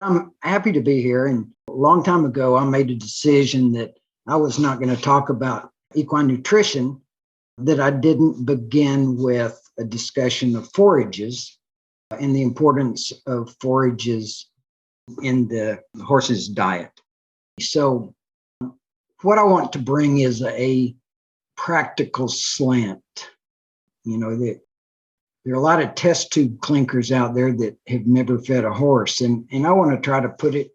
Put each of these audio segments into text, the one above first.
I'm happy to be here. And a long time ago, I made a decision that I was not going to talk about equine nutrition, that I didn't begin with a discussion of forages and the importance of forages in the horse's diet. So, what I want to bring is a practical slant. There are a lot of test tube clinkers out there that have never fed a horse. And I want to try to put it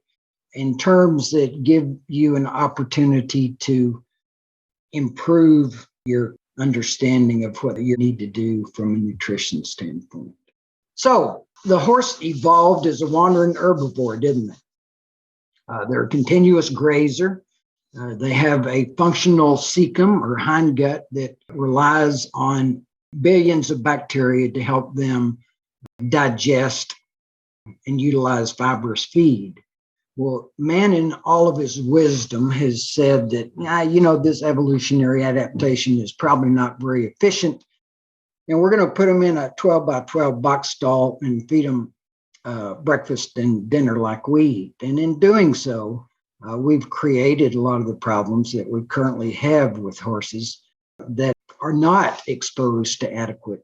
in terms that give you an opportunity to improve your understanding of what you need to do from a nutrition standpoint. So the horse evolved as a wandering herbivore, didn't they? They're a continuous grazer. They have a functional cecum or hindgut that relies on billions of bacteria to help them digest and utilize fibrous feed. Well, man, in all of his wisdom, has said that, this evolutionary adaptation is probably not very efficient. And we're going to put them in a 12 by 12 box stall and feed them breakfast and dinner like we eat. And in doing so, we've created a lot of the problems that we currently have with horses that are not exposed to adequate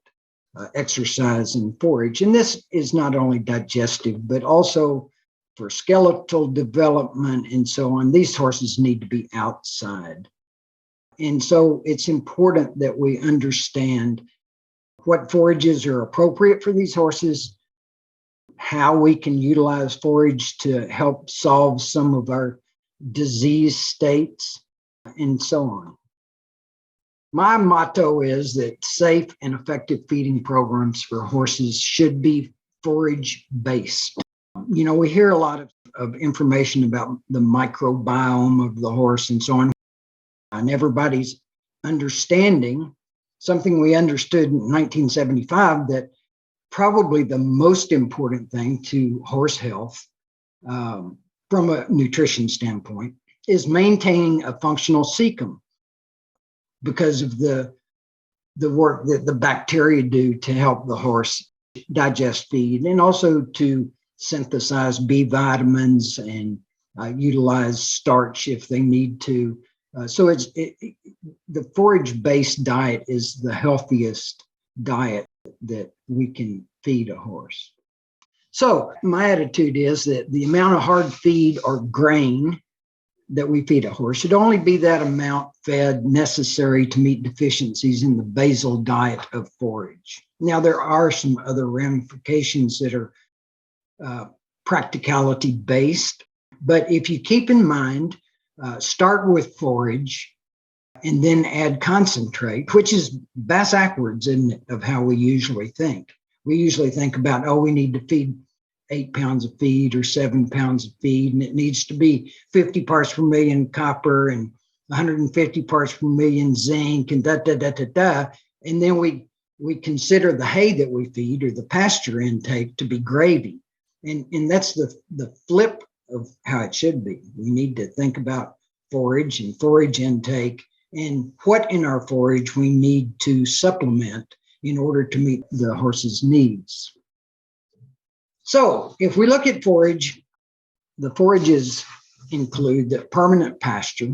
exercise and forage. And this is not only digestive, but also for skeletal development and so on. These horses need to be outside. And so it's important that we understand what forages are appropriate for these horses, how we can utilize forage to help solve some of our disease states, and so on. My motto is that safe and effective feeding programs for horses should be forage-based. We hear a lot of information about the microbiome of the horse and so on, and everybody's understanding something we understood in 1975, that probably the most important thing to horse health from a nutrition standpoint is maintaining a functional cecum, because of the work that the bacteria do to help the horse digest feed, and also to synthesize B vitamins and utilize starch if they need to. So the forage-based diet is the healthiest diet that we can feed a horse. So my attitude is that the amount of hard feed or grain that we feed a horse should only be that amount fed necessary to meet deficiencies in the basal diet of forage. Now, there are some other ramifications that are practicality based, but if you keep in mind, start with forage and then add concentrate, which is backwards, isn't it, of how we usually think. We usually think about, we need to feed 8 pounds of feed or 7 pounds of feed, and it needs to be 50 parts per million copper and 150 parts per million zinc and da. And then we consider the hay that we feed or the pasture intake to be gravy. And that's the flip of how it should be. We need to think about forage and forage intake and what in our forage we need to supplement in order to meet the horse's needs. So if we look at forage, the forages include the permanent pasture,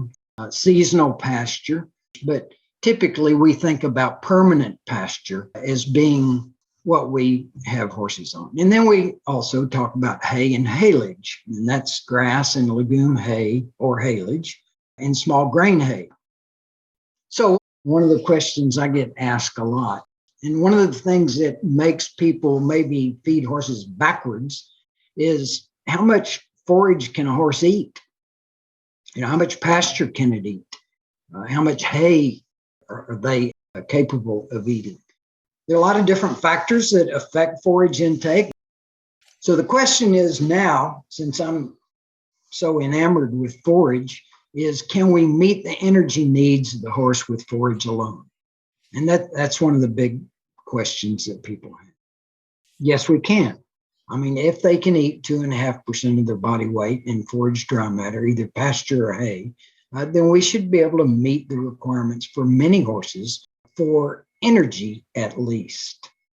seasonal pasture, but typically we think about permanent pasture as being what we have horses on. And then we also talk about hay and haylage, and that's grass and legume hay or haylage and small grain hay. So one of the questions I get asked a lot, and one of the things that makes people maybe feed horses backwards, is how much forage can a horse eat? How much pasture can it eat? How much hay are they capable of eating? There are a lot of different factors that affect forage intake. So the question is now, since I'm so enamored with forage, is can we meet the energy needs of the horse with forage alone? And that's one of the big questions that people have. Yes, we can. If they can eat 2.5% of their body weight in forage dry matter, either pasture or hay, then we should be able to meet the requirements for many horses for energy at least.